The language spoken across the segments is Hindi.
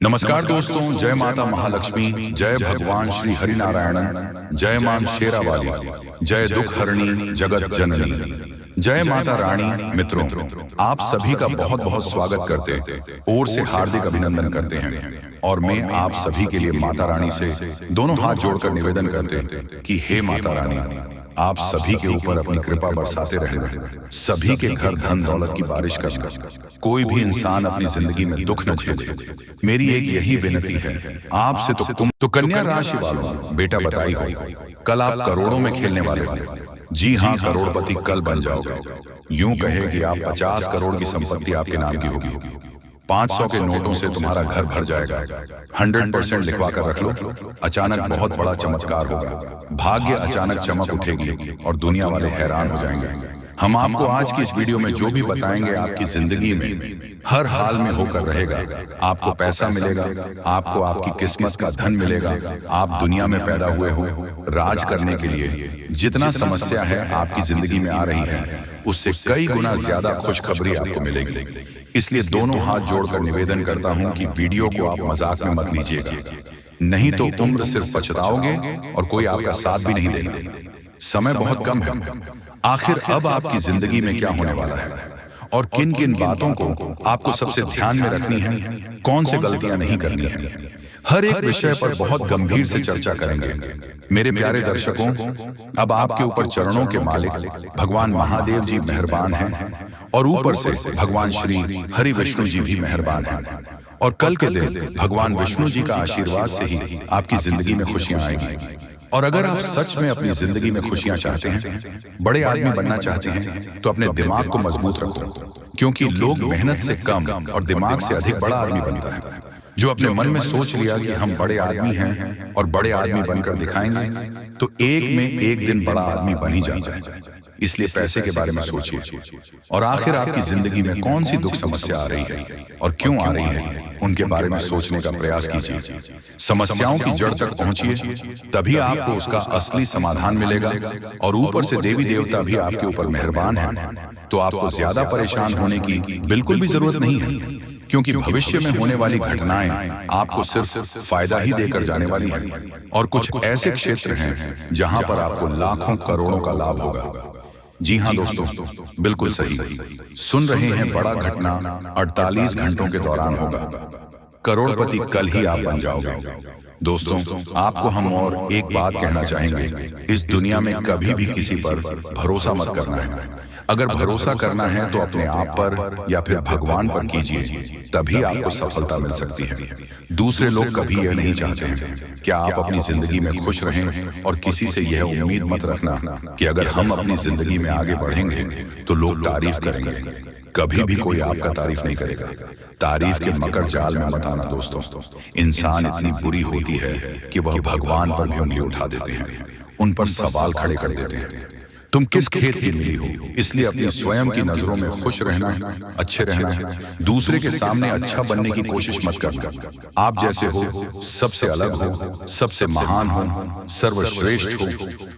नमस्कार दोस्तों, जय माता महालक्ष्मी, जय भगवान श्री हरिनारायण, जय मां शेरावाली, जय दुख हरणी जगत जननी, जय माता रानी। मित्रों, आप सभी का बहुत बहुत स्वागत करते ओर से हार्दिक अभिनंदन करते हैं और मैं आप सभी के लिए माता रानी से दोनों हाथ जोड़कर निवेदन करते कि हे माता रानी, आप सभी के ऊपर अपनी कृपा बरसाते रहना, सभी के घर धन दौलत की बारिश करना, कोई भी इंसान अपनी जिंदगी में दुख न झेले। मेरी एक यही विनती है आपसे। तो कन्या राशि वालों, बेटा बताई हो, कल आप करोड़ों में खेलने वाले हो। जी हाँ, करोड़पति कल बन जाओगे। यूं कहे कि आप 50 करोड़ की संपत्ति आपके नाम की होगी। 500 के नोटों से तुम्हारा घर भर जाएगा। 100% लिखवा कर रख लो। अचानक बहुत बड़ा चमत्कार होगा, भाग्य अचानक चमक उठेगी और दुनिया वाले हैरान हो जाएंगे। हम आपको आज की इस वीडियो में जो भी बताएंगे आपकी जिंदगी में हर हाल में होकर रहेगा। आपको पैसा मिलेगा, आपको आपकी किस्मत का धन मिलेगा। आप दुनिया में पैदा हुए हो राज करने के लिए। जितना समस्या है आपकी जिंदगी में आ रही है, उससे कई गुना ज्यादा खुशखबरी आपको मिलेगी। इसलिए दोनों हाथ जोड़कर निवेदन करता हूं कि वीडियो को आप मजाक में मत लीजिएगा, नहीं तो उम्र सिर्फ पछताओगे और कोई आपका साथ भी नहीं देगा। समय बहुत कम है। आखिर अब आपकी जिंदगी में क्या होने वाला है और किन किन बातों को आपको सबसे ध्यान में रखनी है, कौन से गलतियां नहीं करनी है, हर एक विषय पर बहुत गंभीर से चर्चा करेंगे। मेरे प्यारे दर्शकों, अब आपके ऊपर चरणों के मालिक भगवान महादेव जी मेहरबान हैं और ऊपर से भगवान श्री हरि विष्णु जी भी मेहरबान हैं। और कल के दिन भगवान विष्णु जी का आशीर्वाद से ही आपकी जिंदगी में खुशियां आएंगी। और अगर आप सच में अपनी जिंदगी में खुशियां चाहते हैं, बड़े आदमी बनना चाहते हैं, तो अपने दिमाग को मजबूत रखो, क्योंकि लोग मेहनत से कम और दिमाग से अधिक बड़ा आदमी बनता है। जो अपने मन में सोच लिया कि हम बड़े आदमी हैं और बड़े आदमी बनकर दिखाएंगे, तो एक में एक दिन बड़ा आदमी बन ही जाता है। इसलिए पैसे के बारे में सोचिए और आखिर आपकी जिंदगी में कौन सी दुख समस्या आ रही है और क्यों आ रही है, उनके बारे में सोचने का प्रयास कीजिए। समस्याओं की जड़ तक पहुंचिए, तभी आपको उसका असली समाधान मिलेगा। और ऊपर से देवी देवता भी आपके ऊपर मेहरबान हैं, तो आपको ज्यादा परेशान होने की बिल्कुल भी जरूरत नहीं है, क्योंकि भविष्य में होने वाली घटनाएं आपको सिर्फ फायदा ही देकर जाने वाली हैं। और कुछ ऐसे क्षेत्र हैं जहां पर आपको लाखों करोड़ों का लाभ होगा। जी हाँ दोस्तों, बिल्कुल सही सुन रहे हैं। बड़ा घटना 48 घंटों के दौरान होगा। करोड़पति कल ही आप बन जाओगे। दोस्तों, आपको हम और एक बात कहना चाहेंगे, इस दुनिया में कभी भी किसी पर भरोसा मत करना है। अगर भरोसा करना है तो अपने आप पर या फिर भगवान पर कीजिए, तभी आपको सफलता मिल सकती है। दूसरे लोग कभी यह नहीं चाहते हैं कि आप अपनी जिंदगी में खुश रहें, और किसी से यह उम्मीद मत रखना कि अगर हम अपनी जिंदगी में आगे बढ़ेंगे तो लोग तारीफ करेंगे। कभी भी कोई आपका तारीफ नहीं करेगा। तारीफ के मकर जाल में मत आना दोस्तों। इंसान इतनी बुरी होती है कि वह भगवान पर भी उंगली उठा देते हैं, उन पर सवाल खड़े कर देते हैं। तुम किस खेत की मिली हो, इसलिए अपनी स्वयं की नजरों में खुश रहना है, अच्छे रहना है। दूसरे के सामने अच्छा बनने की कोशिश मत करना। आप जैसे हो, सबसे अलग हो, सबसे महान हो, सर्वश्रेष्ठ हो।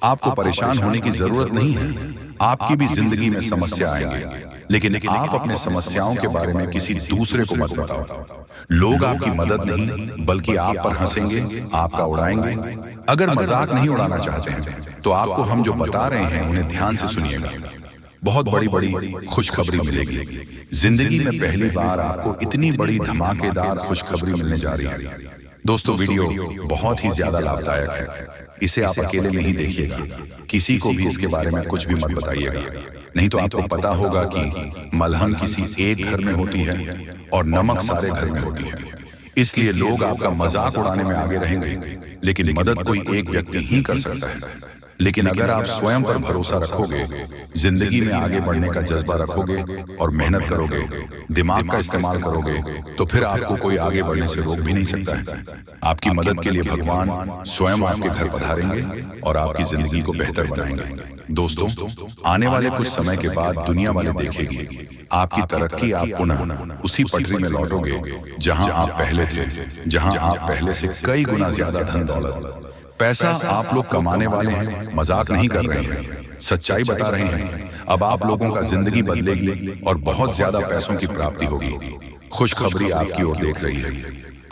आपको परेशान होने की जरूरत नहीं है। आपकी भी जिंदगी में समस्या आएंगे, लेकिन आप अपने समस्याओं के बारे में किसी दूसरे को मत बताओ। लोग आपकी मदद नहीं बल्कि आप पर हंसेंगे, आपका उड़ाएंगे। अगर मजाक नहीं उड़ाना चाहते हैं तो आपको हम जो बता रहे हैं उन्हें ध्यान से सुनिएगा। बहुत बड़ी बड़ी खुशखबरी मिलेगी। जिंदगी में पहली बार आपको इतनी बड़ी धमाकेदार खुशखबरी मिलने जा रही है। दोस्तों, वीडियो बहुत ही ज्यादा लाभदायक है। इसे आप अकेले में ही देखिएगा, किसी को भी इसके बारे में कुछ भी मत बताइएगा, नहीं तो आपको पता होगा कि मलहम किसी एक घर में होती है और नमक सारे घर में होती है। इसलिए लोग आपका मजाक उड़ाने में आगे रहेंगे, लेकिन मदद कोई एक व्यक्ति ही कर सकता है। लेकिन अगर आप स्वयं पर भरोसा रखोगे, जिंदगी में आगे बढ़ने का जज्बा रखोगे और मेहनत करोगे, दिमाग का इस्तेमाल करोगे, तो फिर आपको कोई आगे बढ़ने से रोक भी नहीं सकता है। आपकी मदद के लिए भगवान स्वयं आपके घर पधारेंगे और आपकी जिंदगी को बेहतर बनाएंगे। दोस्तों, आने वाले कुछ समय के बाद दुनिया वाले देखेगी आपकी तरक्की। आप पुनः उसी पटरी में लौटोगे जहां आप पहले थे, जहां आप पहले से कई गुना ज्यादा धन दौलत पैसा आप लोग कमाने वाले हैं। मजाक नहीं कर रहे हैं, सच्चाई बता रहे हैं। अब आप लोगों का जिंदगी बदलेगी और बहुत ज्यादा पैसों की प्राप्ति होगी। खुशखबरी आपकी ओर देख रही है।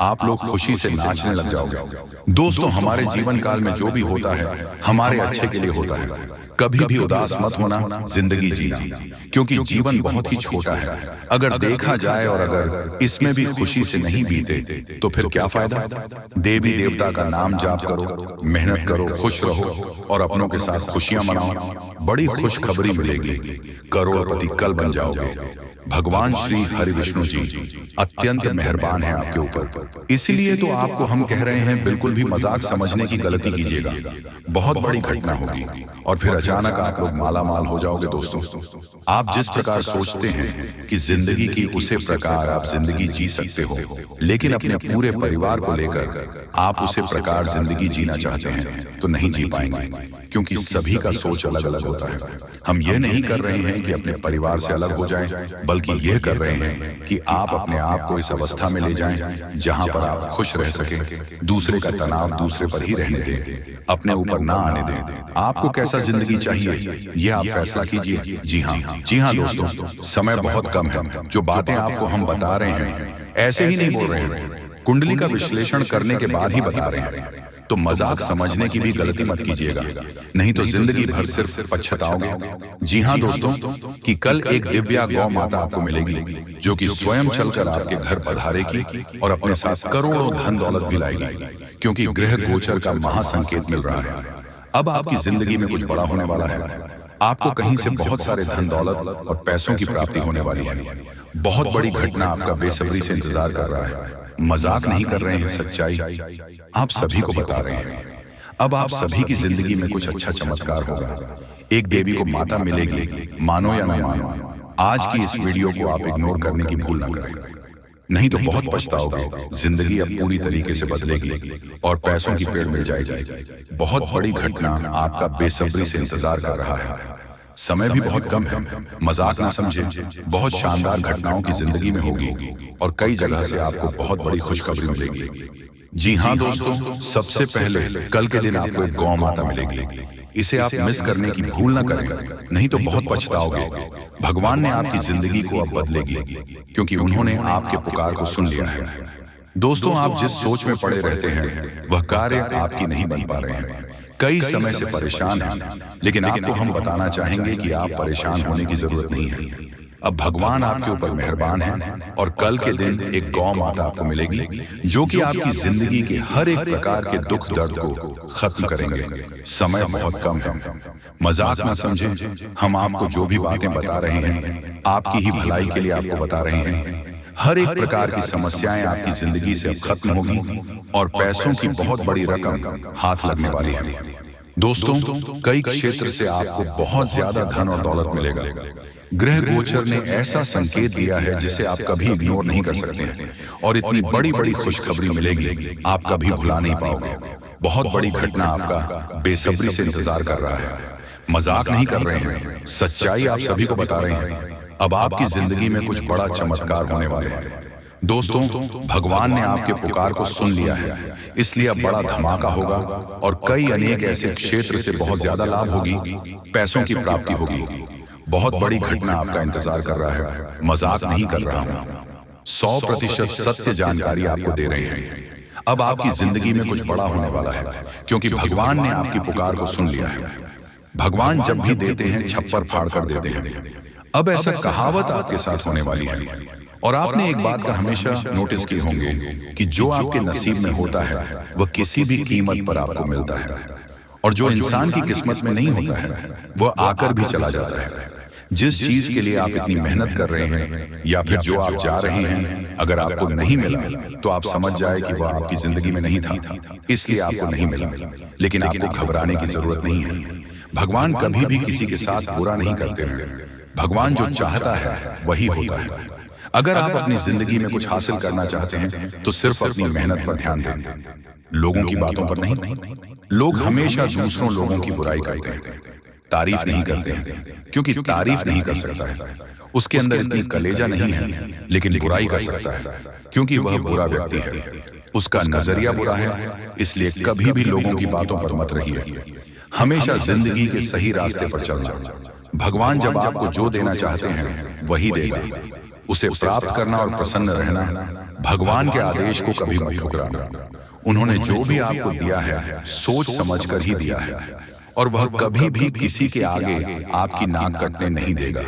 आप लोग खुशी से नाचने लग जाओगे। दोस्तों, हमारे जीवन काल में जो भी होता है हमारे अच्छे के लिए होता है। कभी भी उदास मत होना, जिंदगी जीना, क्योंकि जीवन बहुत ही छोटा है। अगर देखा जाए और अगर इसमें भी खुशी से नहीं बीते तो फिर क्या फायदा। देवी देवता का नाम जाप करो, मेहनत करो, खुश रहो और अपनों के साथ खुशियां मनाओ। बड़ी खुशखबरी मिलेगी, करोड़पति कल बन जाओगे। भगवान श्री हरि विष्णु जी अत्यंत मेहरबान है आपके ऊपर। इसीलिए तो आपको हम कह रहे हैं, बिल्कुल भी मजाक समझने की गलती कीजिएगा। बहुत बड़ी घटना होगी और फिर अचानक आप लोग माला माल हो जाओगे। दोस्तों, आप जिस प्रकार सोचते हैं कि जिंदगी की उसे प्रकार आप जिंदगी जी सकते हो, लेकिन अपने पूरे परिवार को लेकर आप उसे प्रकार जिंदगी जीना चाहते हैं तो नहीं जी पाएंगे, क्योंकि सभी का सोच अलग अलग होता है। हम ये नहीं कर रहे हैं कि अपने परिवार से अलग हो जाएं, बल्कि यह कर रहे हैं कि आप अपने आप को इस अवस्था में ले जाएं जहां पर आप खुश रह सकें, दूसरे का तनाव दूसरे पर ही रहने दें, अपने ऊपर ना आने दें। आपको कैसा जिंदगी चाहिए ये आप फैसला कीजिए। जी हाँ दोस्तों, समय बहुत कम है। जो बातें आपको हम बता रहे हैं ऐसे ही नहीं बोल रहे हैं, कुंडली का विश्लेषण करने के बाद ही बता रहे हैं। तो मजाक समझने की भी गलती मत कीजिएगा, नहीं तो जिंदगी भर सिर्फ पछताओगे। जी हाँ दोस्तों, कि कल एक दिव्या गौ माता आपको मिलेगी जो कि स्वयं चलकर आपके घर पधारेगी और अपने साथ करोड़ों धन दौलत भी लाएगी, क्योंकि ग्रह गोचर का महासंकेत मिल रहा है। अब आपकी जिंदगी में कुछ बड़ा होने वाला है। आपको कहीं से बहुत सारे धन दौलत और पैसों की प्राप्ति होने वाली है। बहुत बड़ी घटना आपका बेसब्री से इंतजार कर रहा है। मजाक नहीं कर रहे हैं, सच्चाई आप सभी को बता रहे हैं। अब आप सभी की जिंदगी में कुछ अच्छा चमत्कार होगा। एक देवी को माता मिलेगी, मानो या न मानो। आज की इस वीडियो को आप इग्नोर करने की भूल न करें, नहीं तो बहुत पछताओगे। जिंदगी अब पूरी तरीके से बदलेगी और पैसों की पेड़ मिल जाएगी। बहुत बड़ी घटना आपका बेसब्री से इंतजार कर रहा है। समय भी बहुत कम है, मजाक ना समझे। बहुत शानदार घटनाओं की जिंदगी में होगी और कई जगह से आपको बहुत बड़ी खुशखबरी मिलेगी। जी हाँ दोस्तों, सबसे पहले कल के दिन आपको एक गौ माता मिलेगी। इसे आप मिस करने की भूल ना करें, नहीं तो बहुत पछताओगे। भगवान ने आपकी जिंदगी को अब बदलेगी, क्योंकि उन्होंने आपके पुकार को सुन लिया है। दोस्तों, आप जिस सोच में पड़े रहते हैं वह कार्य आपकी नहीं बन पा रहे हैं। कई समय से परेशान हैं, लेकिन आपको हम बताना चाहेंगे कि आप परेशान होने की जरूरत नहीं है। अब भगवान आपके ऊपर मेहरबान है और कल के दिन एक गौ माता आपको मिलेगी जो कि आपकी जिंदगी के हर एक प्रकार के दुख दर्द को खत्म करेंगे। समय बहुत कम है, मजाक ना समझें। हम आपको जो भी बातें बता रहे हैं आपकी ही भलाई के लिए आपको बता रहे हैं। हर एक प्रकार की समस्याएं आपकी जिंदगी से अब खत्म होगी और पैसों की बहुत बड़ी रकम हाथ लगने वाली है। दोस्तों, कई क्षेत्र से आपको बहुत ज्यादा धन और दौलत मिलेगा। ग्रह गोचर ने ऐसा संकेत दिया है जिसे आप कभी इग्नोर नहीं कर सकते और इतनी बड़ी बड़ी खुशखबरी मिलेगी आप कभी भुला नहीं पाओगे। बहुत बड़ी घटना आपका बेसब्री से इंतजार कर रहा है। मजाक नहीं कर रहे हैं, सच्चाई आप सभी को बता रहे हैं। अब आपकी जिंदगी में कुछ बड़ा चमत्कार होने वाले हैं। दोस्तों, भगवान ने आपके पुकार को सुन लिया है, इसलिए अब बड़ा धमाका होगा और कई अनेक ऐसे क्षेत्र से बहुत ज्यादा लाभ होगी, पैसों की प्राप्ति होगी। बहुत बड़ी घटना आपका इंतजार कर रहा है, मजाक नहीं कर रहा हूं। 100% सत्य जानकारी आपको दे रहे हैं। अब आपकी जिंदगी में कुछ बड़ा होने वाला है, क्योंकि भगवान ने आपकी पुकार को सुन लिया है। भगवान जब भी देते हैं छप्पर फाड़ कर देते हैं। अब ऐसा कहावत आपके साथ होने वाली है। और आपने एक बात का हमेशा नोटिस किए होंगे कि जो आपके नसीब में होता है वह किसी भी कीमत पर आपको मिलता है, और जो इंसान की किस्मत में नहीं होता है वह आकर भी चला जाता है। जिस चीज के लिए आप इतनी मेहनत कर रहे हैं या फिर जो आप जा रहे हैं, अगर आपको नहीं मिला तो आप समझ जाए कि वह आपकी जिंदगी में नहीं था, इसलिए आपको नहीं मिला। लेकिन आपको घबराने की जरूरत नहीं है। भगवान कभी भी किसी के साथ बुरा नहीं करते हैं। भगवान जो चाहता है वही होता है। अगर आप अपनी जिंदगी में कुछ हासिल करना चाहते हैं तो सिर्फ अपनी मेहनत पर ध्यान दें, लोगों की बातों पर नहीं। लोग हमेशा दूसरों लोगों की बुराई करते हैं, तारीफ नहीं करते हैं, क्योंकि तारीफ नहीं कर सकता है, उसके अंदर इतनी कलेजा नहीं है। लेकिन बुराई कर सकता है, क्योंकि वह बुरा व्यक्ति है, उसका नजरिया बुरा है। इसलिए कभी भी लोगों की बातों पर मत रहिए, हमेशा जिंदगी के सही रास्ते पर चलना। भगवान जब आपको जो देना चाहते हैं वही देगा। उसे प्राप्त करना और प्रसन्न रहना, भगवान के आदेश को कभी मत ठुकराना। उन्होंने जो भी आपको दिया है सोच समझकर ही दिया है, और वह कभी भी किसी के आगे आपकी नाक कटने नहीं देगा,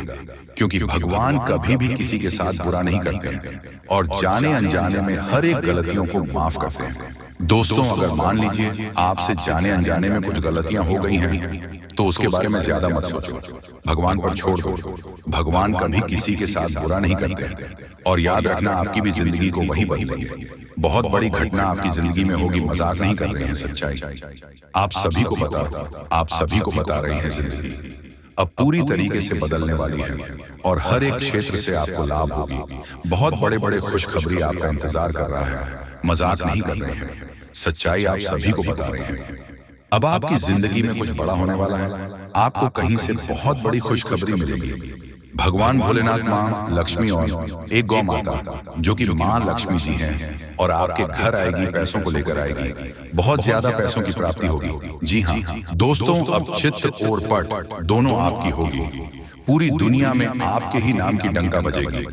क्योंकि भगवान कभी भी किसी के साथ बुरा नहीं करते हैं और जाने अनजाने में हर एक गलतियों को माफ करते हैं। दोस्तों, अगर मान लीजिए आपसे जाने अनजाने में कुछ गलतियां हो गई हैं, तो उसके बारे में ज्यादा मत सोचो, भगवान पर छोड़ दो। भगवान कभी किसी के साथ बुरा नहीं करते, और याद रखना आपकी भी जिंदगी को वही बदलेंगे। बहुत बड़ी घटना आपकी जिंदगी में होगी, मजाक नहीं कर रहे हैं, सच्चाई आप सभी को बता रहे हैं। जिंदगी अब पूरी तरीके से बदलने वाली है और हर एक क्षेत्र से आपको लाभ होगी। बहुत बड़े बड़े खुशखबरी आपका इंतजार कर रहा है, मजाक नहीं कर रहे हैं, सच्चाई आप सभी को बता रहे हैं। अब आपकी जिंदगी में कुछ बड़ा होने वाला है, आपको कहीं से बहुत बड़ी खुशखबरी मिलेगी। भगवान भोलेनाथ, माँ लक्ष्मी और एक गौ माता जो कि माँ लक्ष्मी जी हैं, और आपके घर आएगी, पैसों को लेकर आएगी, बहुत ज्यादा पैसों की प्राप्ति होगी। जी हाँ दोस्तों, अब चित्त और पट दोनों आपकी होगी। पूरी दुनिया में आपके ही नाम की डंका बजेगी,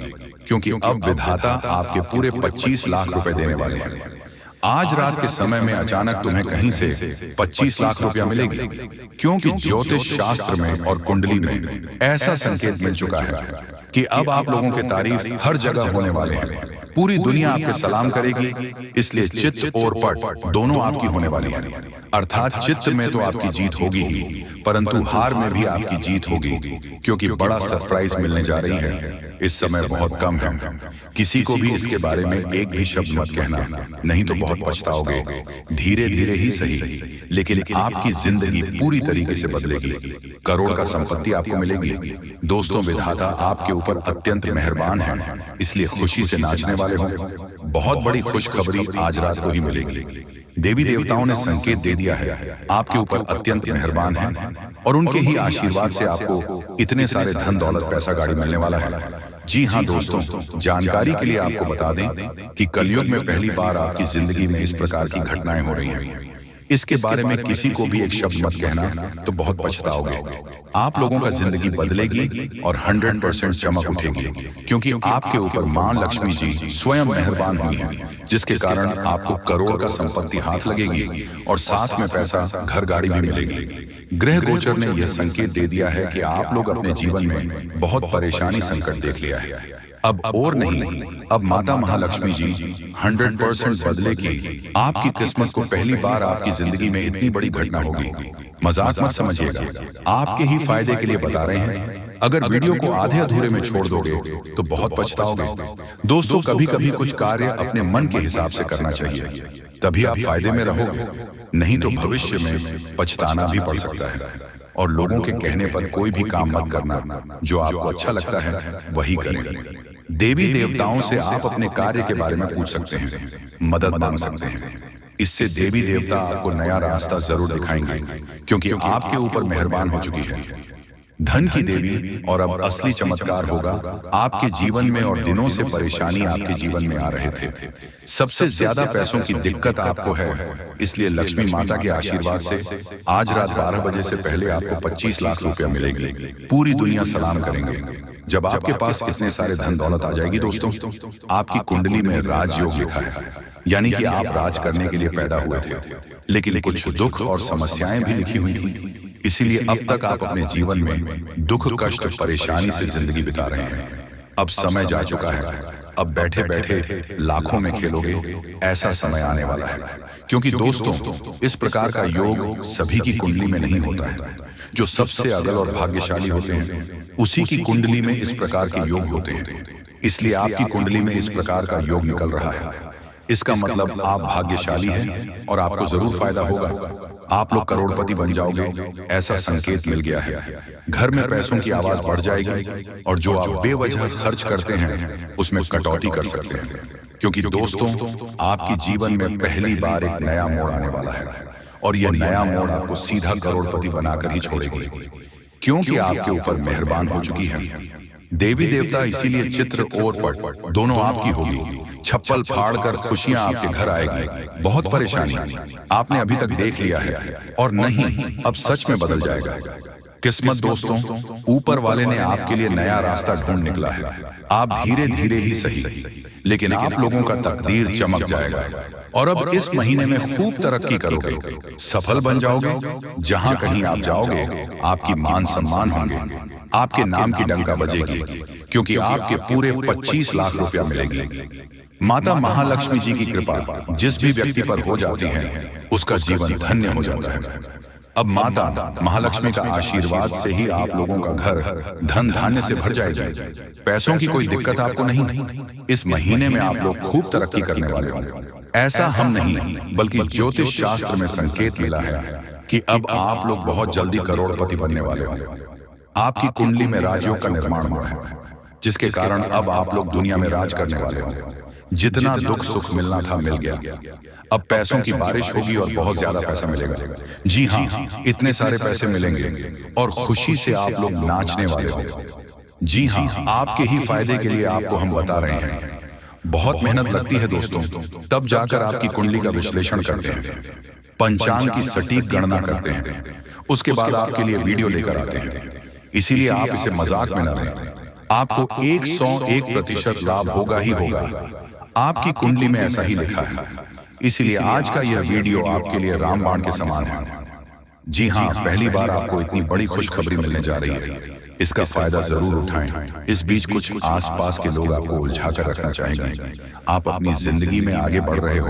क्योंकि अब विधाता आपके पूरे 25 लाख रुपए देने वाले हैं। आज रात के समय में अचानक तुम्हें कहीं से 25 लाख रुपया मिलेगी, क्योंकि ज्योतिष शास्त्र में और कुंडली में ऐसा संकेत मिल चुका है कि अब आप लोगों के तारीफ हर जगह होने वाले हैं। पूरी दुनिया आपके सलाम करेगी, इसलिए चित्त और पट दोनों आपकी होने वाली है। अर्थात चित्त में तो आपकी जीत होगी ही, परंतु हार में भी आपकी जीत होगी, क्योंकि बड़ा सरप्राइज मिलने जा रही है। इस समय बहुत कम है, किसी को भी इसके बारे में एक भी शब्द मत कहना, नहीं तो बहुत पछताओगे। धीरे धीरे ही सही, लेकिन आपकी जिंदगी पूरी तरीके से बदलेगी। करोड़ का संपत्ति आपको मिलेगी। दोस्तों, विधाता आपके ऊपर अत्यंत मेहरबान है, इसलिए खुशी से नाचने वाले हो। बहुत बड़ी खुशखबरी आज रात को ही मिलेगी। देवी देवताओं ने संकेत दे दिया है, आपके ऊपर अत्यंत मेहरबान है, और उनके ही आशीर्वाद से आपको इतने सारे धन दौलत पैसा गाड़ी मिलने वाला है। जी हाँ दोस्तों, जानकारी के लिए आपको बता दें कि कलयुग में पहली बार आपकी जिंदगी में इस प्रकार की घटनाएं हो रही हैं। इसके बारे में किसी को भी एक शब्द मत कहना, तो बहुत पछताओगे। आप लोगों का जिंदगी बदलेगी और 100% चमक उठेगी, क्योंकि आपके ऊपर मां लक्ष्मी जी स्वयं मेहरबान हुई हैं, जिसके कारण आपको करोड़ का संपत्ति हाथ लगेगी और साथ में पैसा, घर गाड़ी भी मिलेगी। ग्रह गोचर ने यह संकेत दे दिया है कि आप लोग अपने जीवन में बहुत परेशानी संकट देख लिया है। अब और नहीं, अब माता महालक्ष्मी जी 100% बदले की आपकी किस्मत को पहली बार आपकी जिंदगी में इतनी बड़ी घटना होगी। मजाक मत समझिएगा, आपके ही फायदे के लिए बता रहे हैं। अगर वीडियो को आधे अधूरे में छोड़ दोगे तो बहुत पछताओगे। दोस्तों, कभी कभी कुछ कार्य अपने मन के हिसाब से करना चाहिए, तभी आप फायदे में रहोगे, नहीं तो भविष्य में पछताना भी पड़ सकता है। और लोगों के कहने पर कोई भी काम मत करना, जो आपको अच्छा लगता है वही करें। देवी देवताओं से आप अपने कार्य के बारे में पूछ सकते हैं, मदद मांग सकते हैं। इससे देवी देवता आपको नया रास्ता जरूर दिखाएंगे, क्योंकि आपके ऊपर मेहरबान हो चुकी है। धन की देवी, और अब असली चमत्कार होगा। आपके जीवन में और दिनों से परेशानी आपके जीवन में आ रहे थे, सबसे ज्यादा पैसों की दिक्कत आपको है, इसलिए लक्ष्मी माता के आशीर्वाद से आज रात 12 बजे से पहले आपको 25 लाख रुपया मिलेगी। पूरी दुनिया सलाम करेंगे जब आपके पास इतने सारे धन दौलत आ जाएगी। दोस्तों, आपकी कुंडली में राजयोग लिखा है, यानी कि आप राज करने के लिए पैदा हुए थे, लेकिन कुछ दुख और समस्याएं भी लिखी हुई थी, इसीलिए अब तक आप अपने जीवन में दुख, कष्ट, परेशानी से जिंदगी बिता रहे हैं। अब समय जा चुका है, अब बैठे बैठे लाखों में खेलोगे, ऐसा समय आने वाला है। क्योंकि दोस्तों, इस प्रकार का योग सभी की कुंडली में नहीं होता है। जो सबसे अगल और भाग्यशाली होते हैं, उसी की कुंडली में इस प्रकार के योग होते हैं। इसलिए आपकी कुंडली में इस प्रकार का योग निकल रहा है। इसका मतलब आप भाग्यशाली हैं और आपको जरूर फायदा होगा। आप लोग करोड़पति बन जाओगे, ऐसा संकेत मिल गया है। घर में पैसों की आवाज बढ़ जाएगी, और जो आप बेवजह खर्च करते हैं उसमें कटौती कर सकते हैं। क्योंकि दोस्तों, आपके जीवन में पहली बार एक नया मोड़ आने वाला है, और यह नया मोड़ आपको सीधा करोड़पति बनाकर ही छोड़ेगी, क्योंकि आपके ऊपर मेहरबान हो चुकी है देवी देवता। इसीलिए चित्र और पट दोनों आपकी होगी। छप्पल फाड़ कर खुशियां आपके घर आएगी। बहुत परेशानी आपने अभी तक देख लिया है, और नहीं, अब सच में बदल जाएगा। किस्मत दोस्तों, ऊपर वाले ने आपके लिए नया रास्ता ढूंढ निकला है। आप धीरे धीरे ही सही, लेकिन आप लोगों का तकदीर चमक जाएगा और अब इस महीने में खूब तरक्की करोगे, सफल बन जाओगे। जहां कहीं आप जाओगे आपकी मान सम्मान होंगे, आपके नाम की डंका बजेगी, क्योंकि आपके पूरे 25 लाख रुपया मिलेगी। माता महालक्ष्मी जी की कृपा जिस भी व्यक्ति पर हो जाती है उसका जीवन धन्य हो जाता है। अब माता महालक्ष्मी का आशीर्वाद से ही आप लोगों का घर धन धान्य से भर जाएगा। पैसों की कोई दिक्कत आपको नहीं। इस महीने में आप लोग खूब तरक्की करने वाले होंगे। ऐसा हम नहीं बल्कि ज्योतिष शास्त्र में संकेत मिला है कि अब आप लोग बहुत जल्दी करोड़पति बनने वाले होंगे। आपकी कुंडली में राजयोग का निर्माण हुआ है, जिसके कारण अब आप लोग दुनिया में राज करने वाले होंगे। जितना दुख सुख मिलना था मिल गया। अब पैसों की बारिश होगी और बहुत ज्यादा पैसा मिलेगा। जी हाँ, इतने सारे पैसे मिलेंगे और खुशी से आप लोग नाचने वाले होंगे। जी हाँ, आपके ही फायदे के लिए आपको हम बता रहे हैं। बहुत मेहनत लगती है दोस्तों, तब जाकर आपकी कुंडली का विश्लेषण करते हैं, पंचांग की सटीक गणना करते हैं, उसके बाद आपके लिए वीडियो लेकर आते हैं। इसीलिए आप इसे मजाक में न लें। आपको 101% लाभ होगा ही होगा। आपकी कुंडली में ऐसा ही लिखा है। इसलिए आज का यह वीडियो आपके लिए रामबाण के समान है। जी हाँ, पहली बार आपको इतनी बड़ी खुशखबरी मिलने जा रही है। इसका फायदा जरूर उठाएं। इस बीच कुछ आसपास के लोग आपको उलझा कर रखना चाहेंगे। आप अपनी जिंदगी में आगे बढ़ रहे हो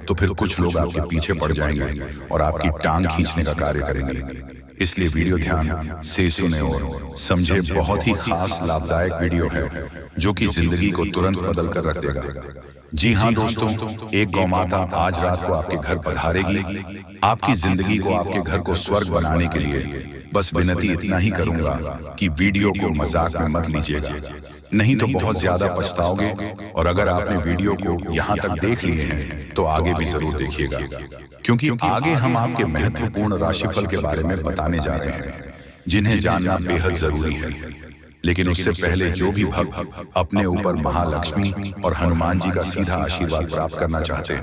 तो फिर कुछ लोग आपके पीछे पड़ जाएंगे और आपकी टांग खींचने का कार्य करेंगे। इसलिए वीडियो ध्यान से सुने और समझे। बहुत ही खास लाभदायक वीडियो है जो कि जिंदगी को तुरंत बदल कर रख देगा। जी हाँ दोस्तों, एक गौ माता आज रात को आपके घर पधारेगी। आपकी जिंदगी को, आपके घर को स्वर्ग बनाने के लिए बस विनती इतना ही करूंगा कि वीडियो को मजाक में मत लीजिएगा, नहीं तो बहुत ज्यादा पछताओगे। और अगर आपने वीडियो को यहाँ तक देख लिए हैं तो आगे भी जरूर देखिएगा, क्योंकि आगे हम आपके महत्वपूर्ण राशिफल के बारे में बताने जा रहे हैं, जिन्हें जानना बेहद जरूरी है। लेकिन उससे पहले जो भी भक्त अपने ऊपर महालक्ष्मी और हनुमान जी का सीधा आशीर्वाद प्राप्त करना चाहते हैं